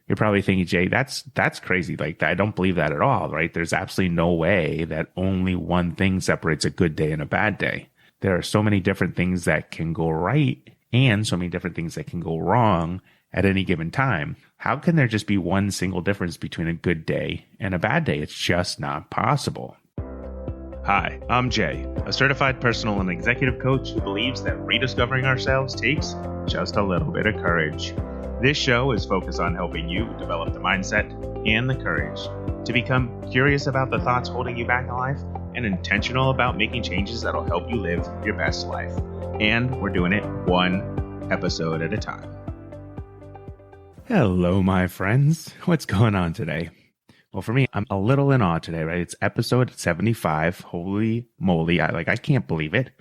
You're probably thinking, Jay, that's crazy. Like, I don't believe that at all, right? There's absolutely no way that only one thing separates a good day and a bad day. There are so many different things that can go right and so many different things that can go wrong at any given time. How can there just be one single difference between a good day and a bad day? It's just not possible. Hi, I'm Jay, a certified personal and executive coach who believes that rediscovering ourselves takes just a little bit of courage. This show is focused on helping you develop the mindset and the courage to become curious about the thoughts holding you back in life and intentional about making changes that'll help you live your best life. And we're doing it one episode at a time. Hello, my friends. What's going on today? Well, for me, I'm a little in awe today, right? It's episode 75. Holy moly. I can't believe it.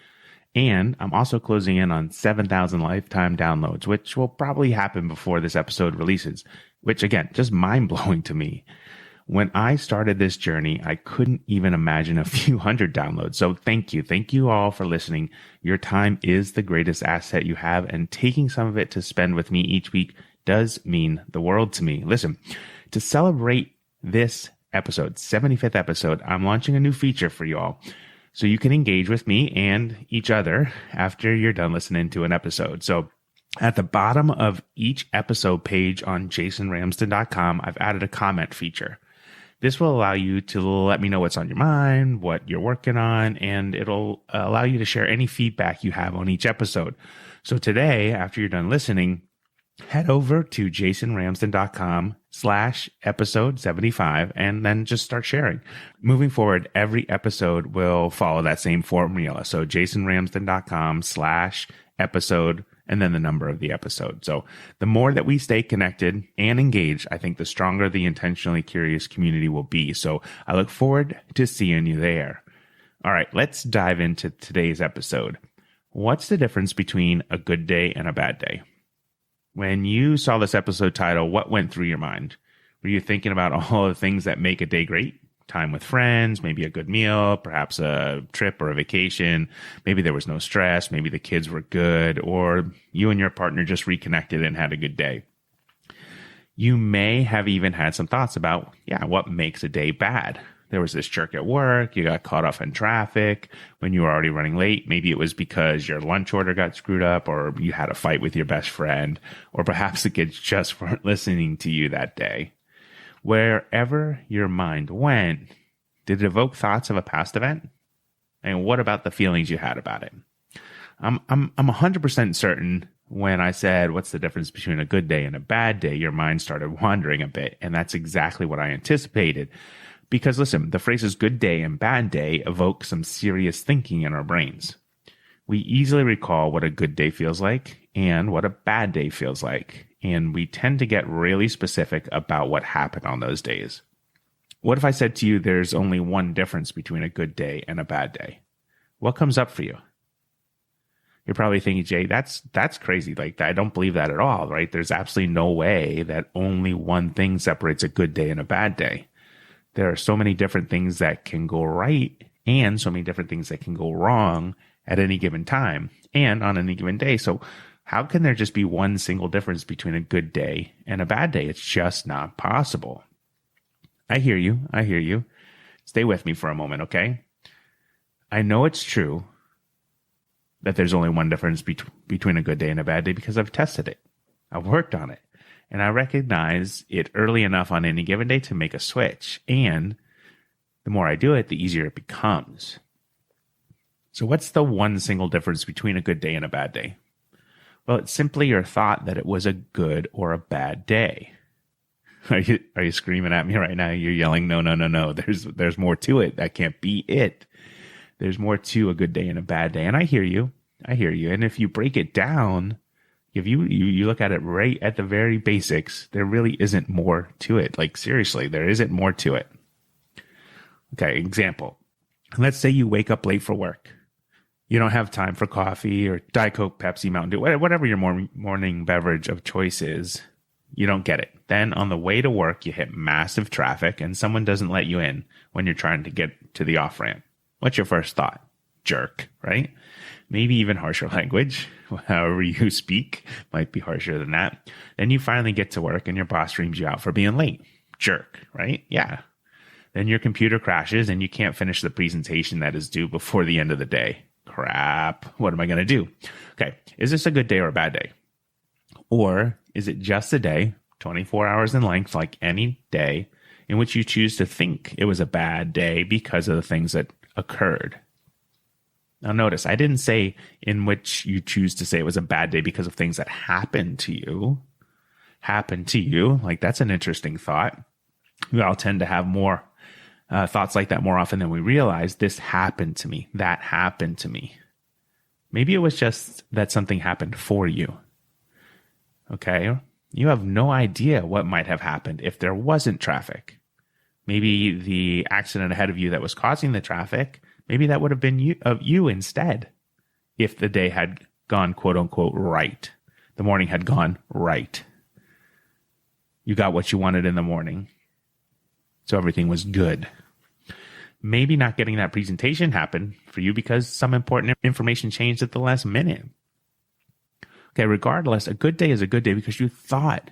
And I'm also closing in on 7,000 lifetime downloads, which will probably happen before this episode releases, which again, just mind blowing to me. When I started this journey, I couldn't even imagine a few hundred downloads. So thank you. Thank you all for listening. Your time is the greatest asset you have, and taking some of it to spend with me each week does mean the world to me. Listen, to celebrate this episode, 75th episode, I'm launching a new feature for you all, so you can engage with me and each other after you're done listening to an episode. So at the bottom of each episode page on jasonramsden.com, I've added a comment feature. This will allow you to let me know what's on your mind, what you're working on, and it'll allow you to share any feedback you have on each episode. So today, after you're done listening, head over to jasonramsden.com/episode 75 and then just start sharing. Moving forward, every episode will follow that same formula. So jasonramsden.com/episode and then the number of the episode. So the more that we stay connected and engaged, I think the stronger the intentionally curious community will be. So I look forward to seeing you there. All right, let's dive into today's episode. What's the difference between a good day and a bad day? When you saw this episode title, what went through your mind? Were you thinking about all the things that make a day great? Time with friends, maybe a good meal, perhaps a trip or a vacation. Maybe there was no stress. Maybe the kids were good, or you and your partner just reconnected and had a good day. You may have even had some thoughts about, what makes a day bad? There was this jerk at work. You got caught off in traffic when you were already running late. Maybe it was because your lunch order got screwed up, or you had a fight with your best friend, or perhaps the kids just weren't listening to you that day. Wherever your mind went, did it evoke thoughts of a past event? And what about the feelings you had about it? I'm 100% certain when I said, what's the difference between a good day and a bad day? Your mind started wandering a bit. And that's exactly what I anticipated. Because listen, the phrases good day and bad day evoke some serious thinking in our brains. We easily recall what a good day feels like and what a bad day feels like. And we tend to get really specific about what happened on those days. What if I said to you there's only one difference between a good day and a bad day? What comes up for you? You're probably thinking, Jay, that's crazy. Like, I don't believe that at all, right? There's absolutely no way that only one thing separates a good day and a bad day. There are so many different things that can go right and so many different things that can go wrong at any given time and on any given day. So how can there just be one single difference between a good day and a bad day? It's just not possible. I hear you. Stay with me for a moment, okay? I know it's true that there's only one difference between a good day and a bad day because I've tested it. I've worked on it. And I recognize it early enough on any given day to make a switch. And the more I do it, the easier it becomes. So what's the one single difference between a good day and a bad day? Well, it's simply your thought that it was a good or a bad day. Are you screaming at me right now? You're yelling, no. There's more to it. That can't be it. There's more to a good day and a bad day. And I hear you. And if you break it down, if you look at it right at the very basics, there really isn't more to it. Like, seriously, there isn't more to it. Okay, example. Let's say you wake up late for work. You don't have time for coffee or Diet Coke, Pepsi, Mountain Dew, whatever your morning beverage of choice is. You don't get it. Then on the way to work, you hit massive traffic and someone doesn't let you in when you're trying to get to the off-ramp. What's your first thought? Jerk, right? maybe even harsher language, however you speak might be harsher than that. Then you finally get to work and your boss streams you out for being late. Jerk, right? Yeah. Then your computer crashes and you can't finish the presentation that is due before the end of the day. Crap. What am I going to do? Okay. Is this a good day or a bad day? Or is it just a day, 24 hours in length, like any day, in which you choose to think it was a bad day because of the things that occurred? Now notice, I didn't say in which you choose to say it was a bad day because of things that happened to you. Like, that's an interesting thought. We all tend to have more thoughts like that more often than we realize. This happened to me. That happened to me. Maybe it was just that something happened for you. Okay? You have no idea what might have happened if there wasn't traffic. Maybe the accident ahead of you that was causing the traffic, maybe that would have been you instead if the day had gone, quote unquote, right. The morning had gone right. You got what you wanted in the morning. So everything was good. Maybe not getting that presentation happened for you because some important information changed at the last minute. Okay, regardless, a good day is a good day because you thought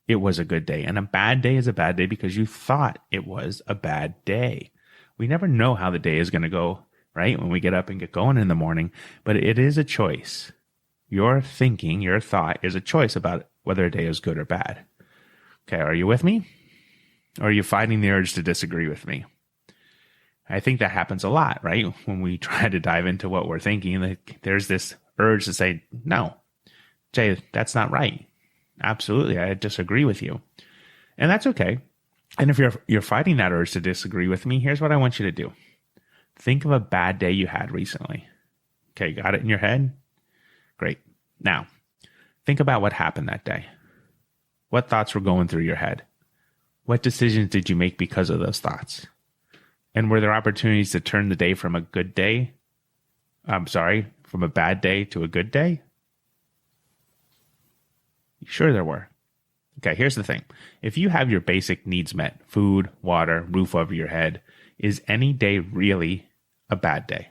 it was a good day. And a bad day is a bad day because you thought it was a bad day. We never know how the day is going to go, right? When we get up and get going in the morning, but it is a choice. Your thinking, your thought is a choice about whether a day is good or bad. Okay, are you with me? Or are you fighting the urge to disagree with me? I think that happens a lot, right? When we try to dive into what we're thinking, there's this urge to say, no, Jay, that's not right. Absolutely, I disagree with you. And that's okay. And if you're fighting that urge to disagree with me, here's what I want you to do. Think of a bad day you had recently. Okay, got it in your head? Great. Now, think about what happened that day. What thoughts were going through your head? What decisions did you make because of those thoughts? And were there opportunities to turn the day from a bad day to a good day? Sure there were. Okay, here's the thing. If you have your basic needs met, food, water, roof over your head, is any day really a bad day?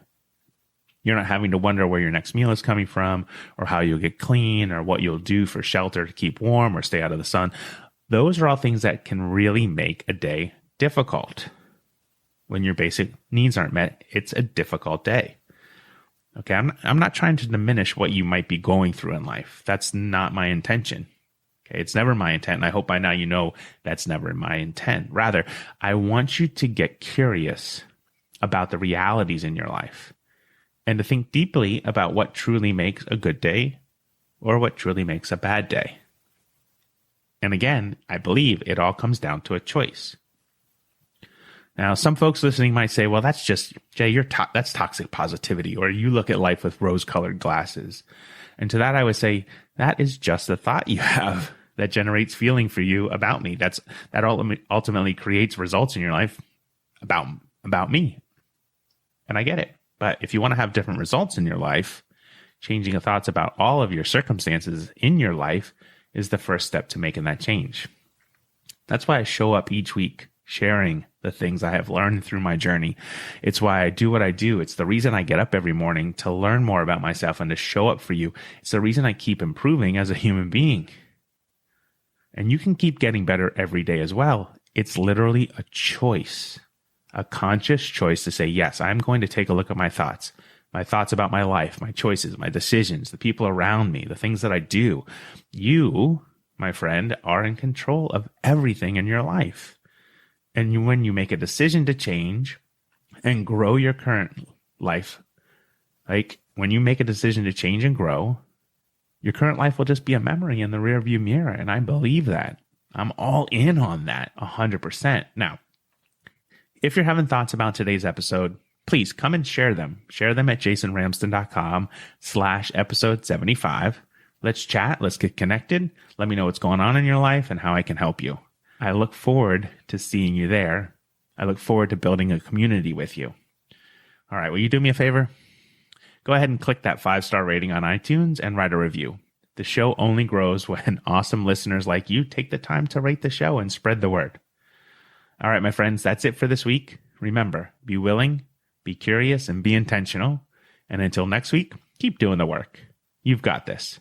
You're not having to wonder where your next meal is coming from, or how you'll get clean, or what you'll do for shelter to keep warm or stay out of the sun. Those are all things that can really make a day difficult. When your basic needs aren't met, it's a difficult day. Okay, I'm not trying to diminish what you might be going through in life. That's not my intention. Okay, it's never my intent, and I hope by now you know that's never my intent. Rather, I want you to get curious about the realities in your life and to think deeply about what truly makes a good day or what truly makes a bad day. And again, I believe it all comes down to a choice. Now, some folks listening might say, well, that's just, Jay, that's toxic positivity, or you look at life with rose-colored glasses. And to that, I would say, that is just a thought you have that generates feeling for you about me. That ultimately creates results in your life about me. And I get it. But if you want to have different results in your life, changing the thoughts about all of your circumstances in your life is the first step to making that change. That's why I show up each week sharing the things I have learned through my journey. It's why I do what I do. It's the reason I get up every morning to learn more about myself and to show up for you. It's the reason I keep improving as a human being. And you can keep getting better every day as well. It's literally a choice, a conscious choice to say, yes, I'm going to take a look at my thoughts about my life, my choices, my decisions, the people around me, the things that I do. You, my friend, are in control of everything in your life. And when you make a decision to change and grow your current life, like when you make a decision to change and grow, your current life will just be a memory in the rearview mirror. And I believe that. I'm all in on that 100%. Now, if you're having thoughts about today's episode, please come and share them. Share them at jasonramsden.com/episode 75. Let's chat. Let's get connected. Let me know what's going on in your life and how I can help you. I look forward to seeing you there. I look forward to building a community with you. All right, will you do me a favor? Go ahead and click that 5-star rating on iTunes and write a review. The show only grows when awesome listeners like you take the time to rate the show and spread the word. All right, my friends, that's it for this week. Remember, be willing, be curious, and be intentional. And until next week, Keep doing the work. You've got this.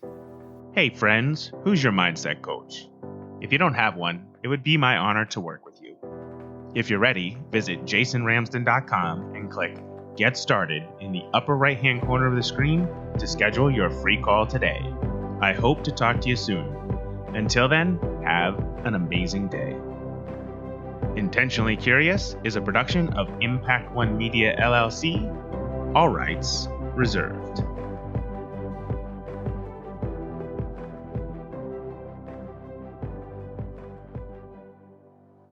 Hey friends, who's your mindset coach? If you don't have one, it would be my honor to work with you. If you're ready, visit jasonramsden.com and click Get Started in the upper right-hand corner of the screen to schedule your free call today. I hope to talk to you soon. Until then, have an amazing day. Intentionally Curious is a production of Impact One Media LLC. All rights reserved.